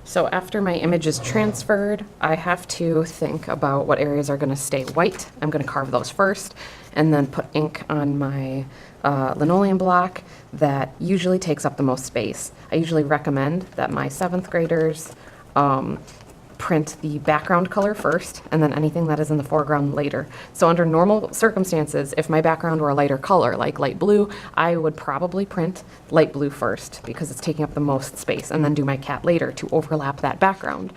So after my image is transferred, I have to think about what areas are going to stay white. I'm going to carve those first and then put ink on my linoleum block that usually takes up the most space. I usually recommend that my 7th graders print the background color first and then anything that is in the foreground later. So under normal circumstances, if my background were a lighter color, like light blue, I would probably print light blue first because it's taking up the most space, and then do my cat later to overlap that background.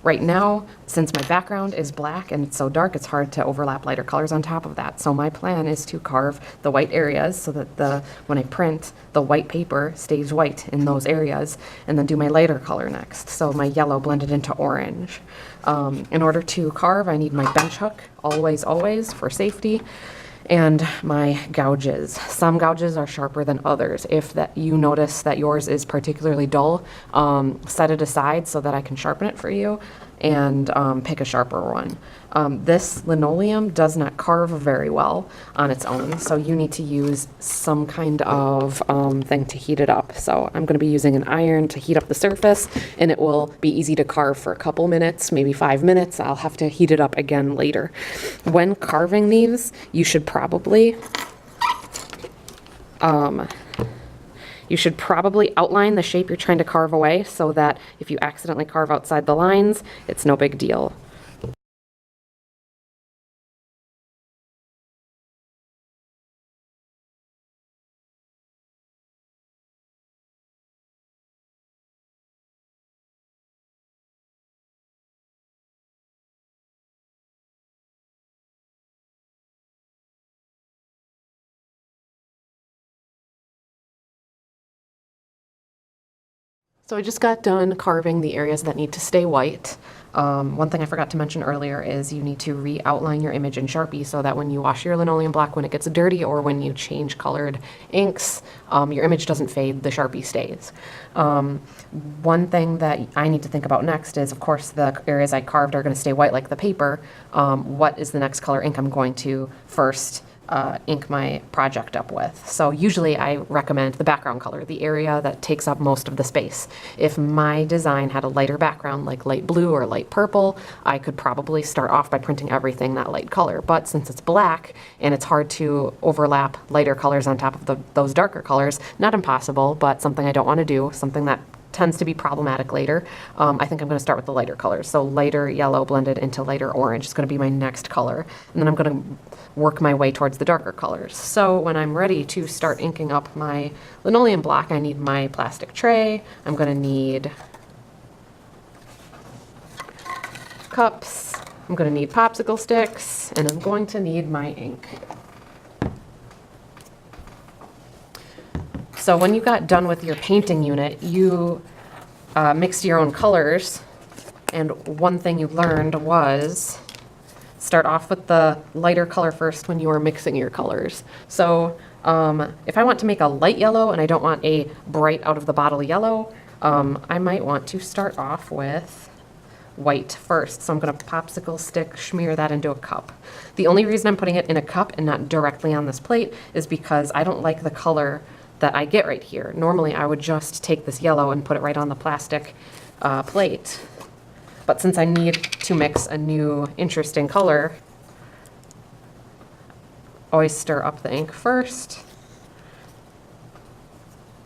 Right now, since my background is black and it's so dark, it's hard to overlap lighter colors on top of that. So my plan is to carve the white areas so that when I print, the white paper stays white in those areas, and then do my lighter color next. So my yellow blended into orange. In order to carve, I need my bench hook, always, always, for safety, and my gouges. Some gouges are sharper than others. If that you notice that yours is particularly dull, set it aside so that I can sharpen it for you and pick a sharper one. This linoleum does not carve very well on its own, so you need to use some kind of thing to heat it up. So I'm going to be using an iron to heat up the surface, and it will be easy to carve for a couple minutes, maybe 5 minutes. I'll have to heat it up again later. When carving these, you should probably outline the shape you're trying to carve away so that if you accidentally carve outside the lines, it's no big deal. So I just got done carving the areas that need to stay white. One thing I forgot to mention earlier is you need to re-outline your image in Sharpie so that when you wash your linoleum block, when it gets dirty or when you change colored inks, your image doesn't fade, the Sharpie stays. One thing that I need to think about next is, of course, the areas I carved are going to stay white like the paper. What is the next color ink I'm going to first ink my project up with? So usually I recommend the background color, the area that takes up most of the space. If my design had a lighter background like light blue or light purple, I could probably start off by printing everything that light color. But since it's black and it's hard to overlap lighter colors on top of those darker colors, not impossible, but something I don't want to do, something that tends to be problematic later. I think I'm going to start with the lighter colors. So lighter yellow blended into lighter orange is going to be my next color. And then I'm going to work my way towards the darker colors. So when I'm ready to start inking up my linoleum block, I need my plastic tray. I'm going to need cups. I'm going to need popsicle sticks, and I'm going to need my ink. So when you got done with your painting unit, you mixed your own colors, and one thing you learned was start off with the lighter color first when you are mixing your colors. So if I want to make a light yellow and I don't want a bright out of the bottle yellow, I might want to start off with white first. So I'm going to popsicle stick smear that into a cup. The only reason I'm putting it in a cup and not directly on this plate is because I don't like the color that I get right here. Normally I would just take this yellow and put it right on the plastic plate. But since I need to mix a new interesting color, always stir up the ink first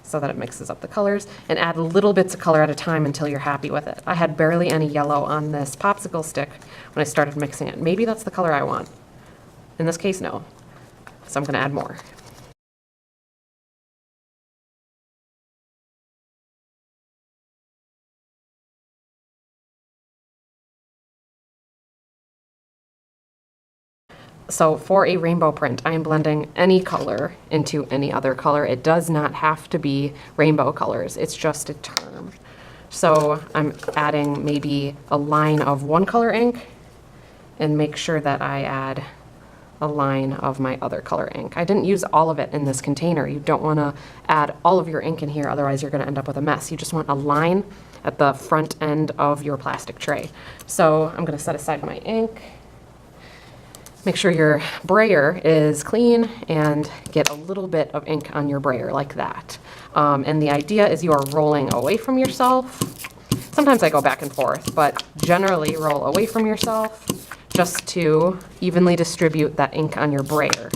so that it mixes up the colors, and add little bits of color at a time until you're happy with it. I had barely any yellow on this popsicle stick when I started mixing it. Maybe that's the color I want. In this case, no. So I'm going to add more. So for a rainbow print, I am blending any color into any other color. It does not have to be rainbow colors. It's just a term. So I'm adding maybe a line of one color ink and make sure that I add a line of my other color ink. I didn't use all of it in this container. You don't want to add all of your ink in here, otherwise you're going to end up with a mess. You just want a line at the front end of your plastic tray. So I'm going to set aside my ink. Make sure your brayer is clean and get a little bit of ink on your brayer like that. And the idea is you are rolling away from yourself Sometimes I go back and forth, but generally roll away from yourself just to evenly distribute that ink on your brayer.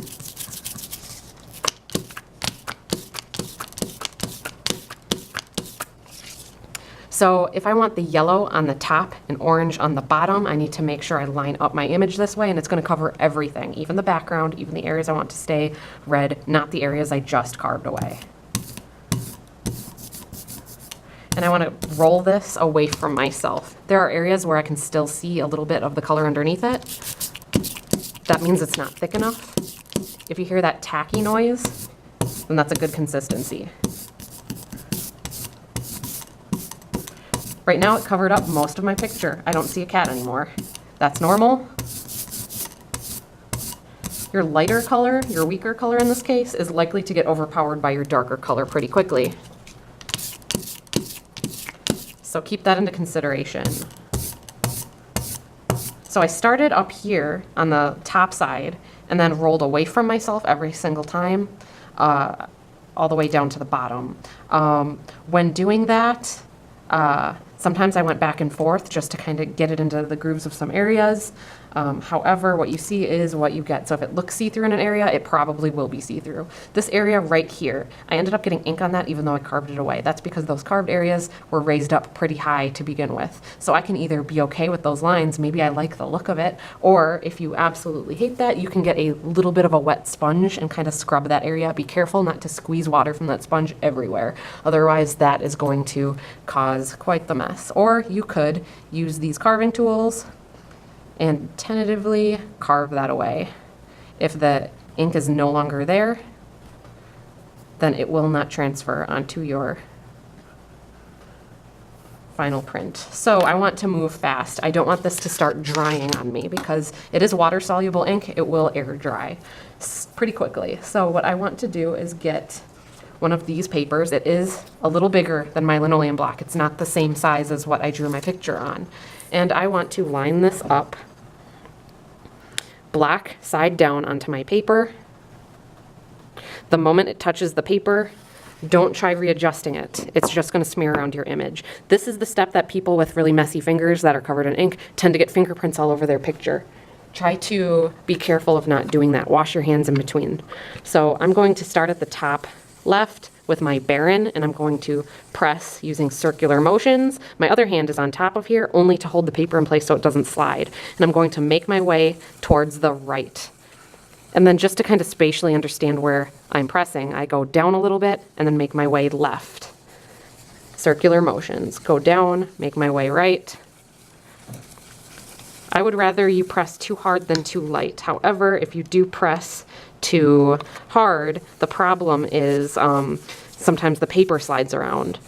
So if I want the yellow on the top and orange on the bottom, I need to make sure I line up my image this way, and it's going to cover everything, even the background, even the areas I want to stay red, not the areas I just carved away. And I want to roll this away from myself. There are areas where I can still see a little bit of the color underneath it. That means it's not thick enough. If you hear that tacky noise, then that's a good consistency. Right now it covered up most of my picture. I don't see a cat anymore. That's normal. Your lighter color, your weaker color in this case, is likely to get overpowered by your darker color pretty quickly. So keep that into consideration. So I started up here on the top side and then rolled away from myself every single time, all the way down to the bottom. When doing that, sometimes I went back and forth just to kind of get it into the grooves of some areas. However, what you see is what you get. So if it looks see-through in an area, it probably will be see-through. This area right here, I ended up getting ink on that even though I carved it away. That's because those carved areas were raised up pretty high to begin with. So I can either be okay with those lines, maybe I like the look of it, or if you absolutely hate that, you can get a little bit of a wet sponge and kind of scrub that area. Be careful not to squeeze water from that sponge everywhere. Otherwise, that is going to cause quite the mess. Or you could use these carving tools and tentatively carve that away. If the ink is no longer there, then it will not transfer onto your final print. So I want to move fast. I don't want this to start drying on me because it is water-soluble ink. It will air dry pretty quickly. So what I want to do is get one of these papers. It is a little bigger than my linoleum block. It's not the same size as what I drew my picture on. And I want to line this up black side down onto my paper. The moment it touches the paper, don't try readjusting it. It's just going to smear around your image. This is the step that people with really messy fingers that are covered in ink tend to get fingerprints all over their picture. Try to be careful of not doing that. Wash your hands in between. So I'm going to start at the top left with my Baron, and I'm going to press using circular motions. My other hand is on top of here only to hold the paper in place so it doesn't slide. And I'm going to make my way towards the right. And then just to kind of spatially understand where I'm pressing, I go down a little bit and then make my way left. Circular motions. Go down, make my way right. I would rather you press too hard than too light. However, if you do press too hard, the problem is sometimes the paper slides around.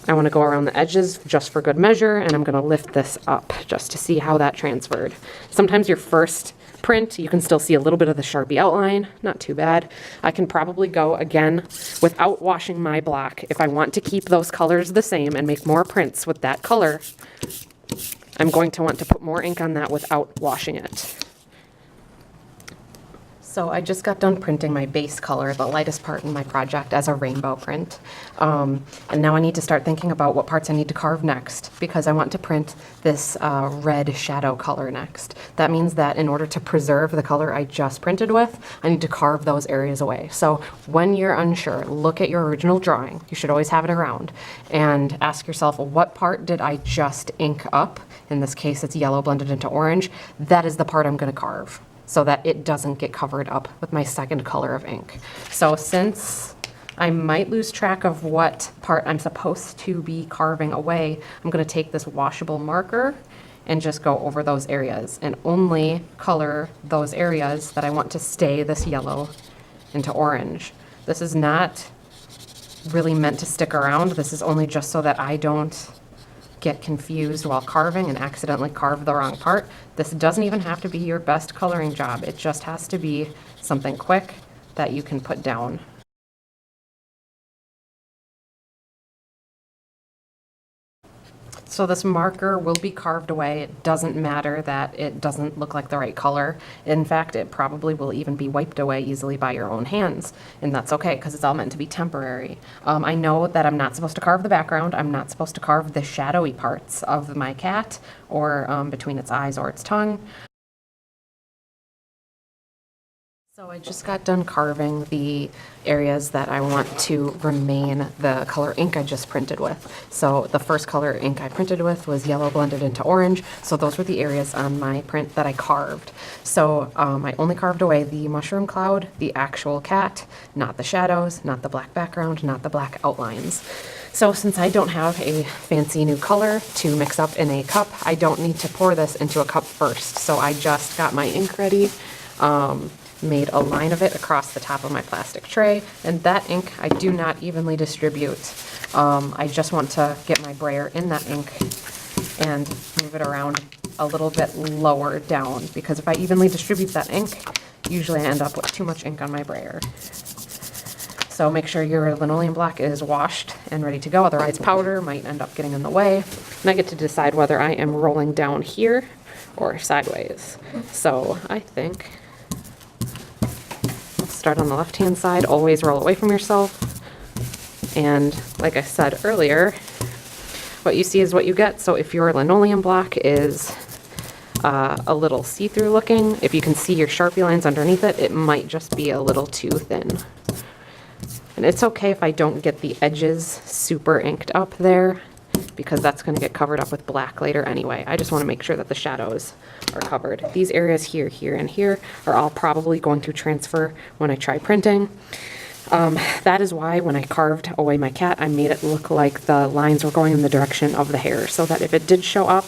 I want to go around the edges just for good measure, and I'm going to lift this up just to see how that transferred. Sometimes your first print, you can still see a little bit of the Sharpie outline. Not too bad. I can probably go again without washing my block. If I want to keep those colors the same and make more prints with that color, I'm going to want to put more ink on that without washing it. So I just got done printing my base color, the lightest part in my project, as a rainbow print. And now I need to start thinking about what parts I need to carve next, because I want to print this red shadow color next. That means that in order to preserve the color I just printed with, I need to carve those areas away. So when you're unsure, look at your original drawing. You should always have it around. And ask yourself, what part did I just ink up? In this case, it's yellow blended into orange. That is the part I'm going to carve, so that it doesn't get covered up with my second color of ink. So since I might lose track of what part I'm supposed to be carving away, I'm going to take this washable marker and just go over those areas and only color those areas that I want to stay this yellow into orange. This is not really meant to stick around. This is only just so that I don't get confused while carving and accidentally carve the wrong part. This doesn't even have to be your best coloring job. It just has to be something quick that you can put down. So this marker will be carved away. It doesn't matter that it doesn't look like the right color. In fact, it probably will even be wiped away easily by your own hands, and that's okay because it's all meant to be temporary. I know that I'm not supposed to carve the background. I'm not supposed to carve the shadowy parts of my cat or between its eyes or its tongue. So I just got done carving the areas that I want to remain the color ink I just printed with. So the first color ink I printed with was yellow blended into orange. So those were the areas on my print that I carved. So I only carved away the mushroom cloud, the actual cat, not the shadows, not the black background, not the black outlines. So since I don't have a fancy new color to mix up in a cup, I don't need to pour this into a cup first. So I just got my ink ready. Made a line of it across the top of my plastic tray, and that ink I do not evenly distribute. I just want to get my brayer in that ink and move it around a little bit lower down, because if I evenly distribute that ink, usually I end up with too much ink on my brayer. So make sure your linoleum block is washed and ready to go, otherwise powder might end up getting in the way. And I get to decide whether I am rolling down here or sideways. So I think start on the left-hand side, always roll away from yourself. And like I said earlier, what you see is what you get. So if your linoleum block is a little see-through looking, if you can see your Sharpie lines underneath it, it might just be a little too thin. And it's okay if I don't get the edges super inked up there, because that's going to get covered up with black later anyway. I just want to make sure that the shadows are covered. These areas here, here, and here are all probably going to transfer when I try printing. That is why when I carved away my cat, I made it look like the lines were going in the direction of the hair, so that if it did show up,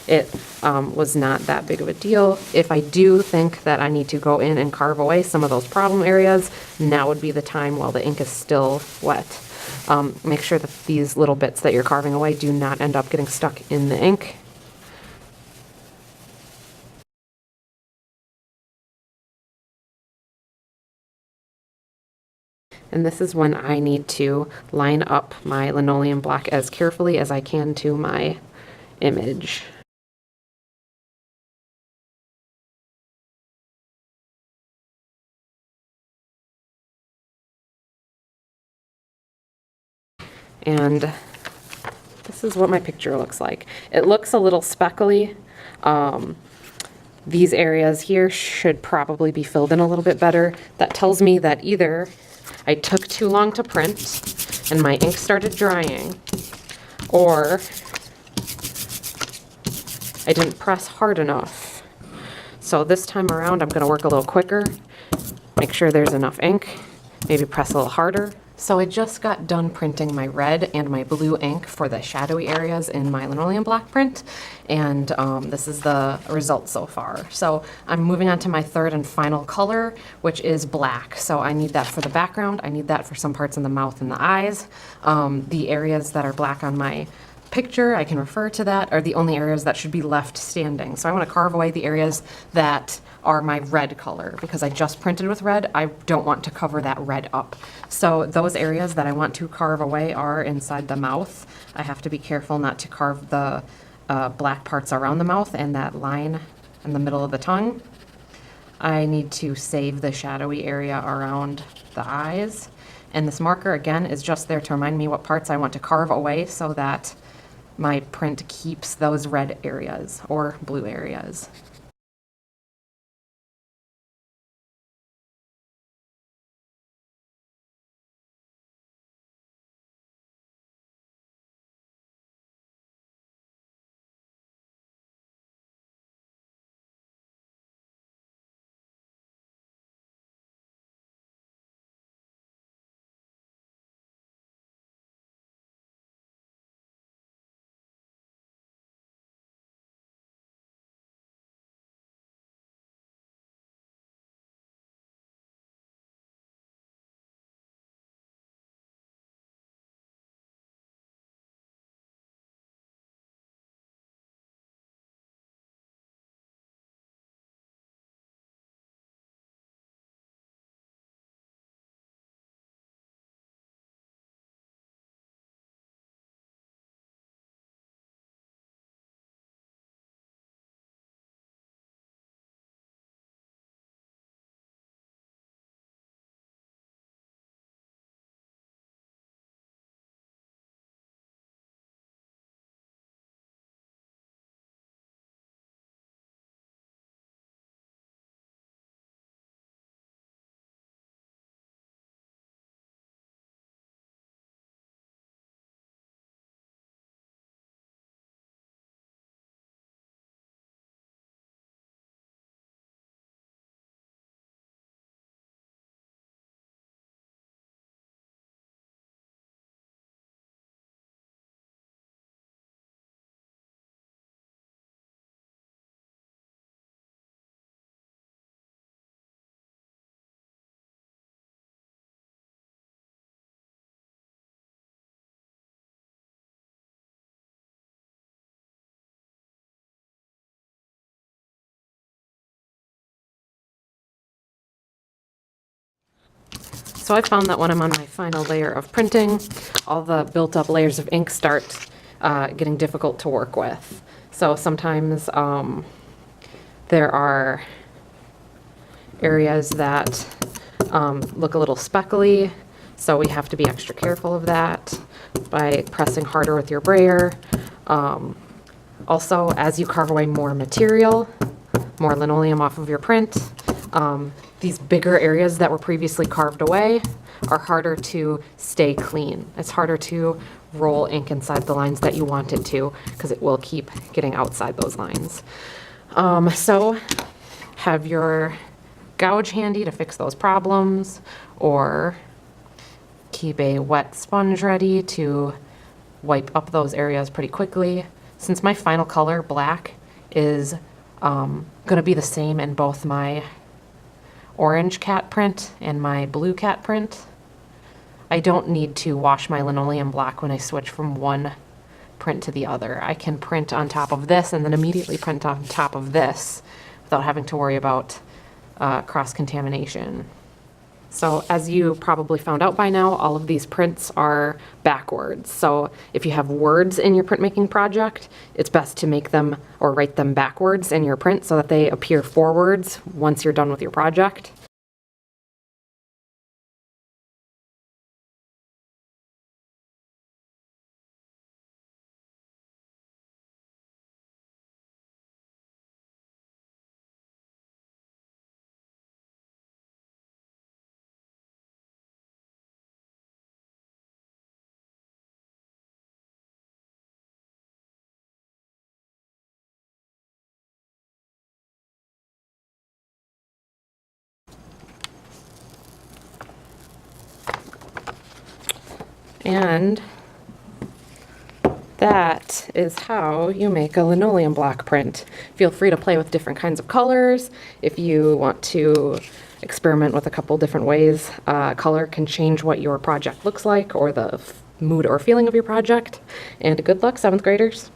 it was not that big of a deal. If I do think that I need to go in and carve away some of those problem areas, now would be the time while the ink is still wet. Make sure that these little bits that you're carving away do not end up getting stuck in the ink. And this is when I need to line up my linoleum block as carefully as I can to my image. And this is what my picture looks like. It looks a little speckly. These areas here should probably be filled in a little bit better. That tells me that either I took too long to print and my ink started drying, or I didn't press hard enough. So this time around, I'm gonna work a little quicker, make sure there's enough ink, maybe press a little harder. So I just got done printing my red and my blue ink for the shadowy areas in my linoleum block print, and this is the result so far. So I'm moving on to my third and final color, which is black. So I need that for the background, I need that for some parts in the mouth and the eyes. The areas that are black on my picture, I can refer to that, are the only areas that should be left standing. So I want to carve away the areas that are my red color, because I just printed with red. I don't want to cover that red up. So those areas that I want to carve away are inside the mouth. I have to be careful not to carve the black parts around the mouth and that line in the middle of the tongue. I need to save the shadowy area around the eyes. And this marker, again, is just there to remind me what parts I want to carve away so that my print keeps those red areas or blue areas. So I found that when I'm on my final layer of printing, all the built up layers of ink start getting difficult to work with. So sometimes there are areas that look a little speckly, so we have to be extra careful of that by pressing harder with your brayer. Also, as you carve away more material, more linoleum off of your print, these bigger areas that were previously carved away are harder to stay clean. It's harder to roll ink inside the lines that you want it to, because it will keep getting outside those lines. So have your gouge handy to fix those problems, or keep a wet sponge ready to wipe up those areas pretty quickly. Since my final color, black, is going to be the same in both my orange cat print and my blue cat print, I don't need to wash my linoleum block when I switch from one print to the other. I can print on top of this and then immediately print on top of this without having to worry about cross-contamination. So as you probably found out by now, all of these prints are backwards. So if you have words in your printmaking project, it's best to make them or write them backwards in your print so that they appear forwards once you're done with your project. And that is how you make a linoleum block print. Feel free to play with different kinds of colors. If you want to experiment with a couple different ways, color can change what your project looks like or the mood or feeling of your project. And good luck, 7th graders.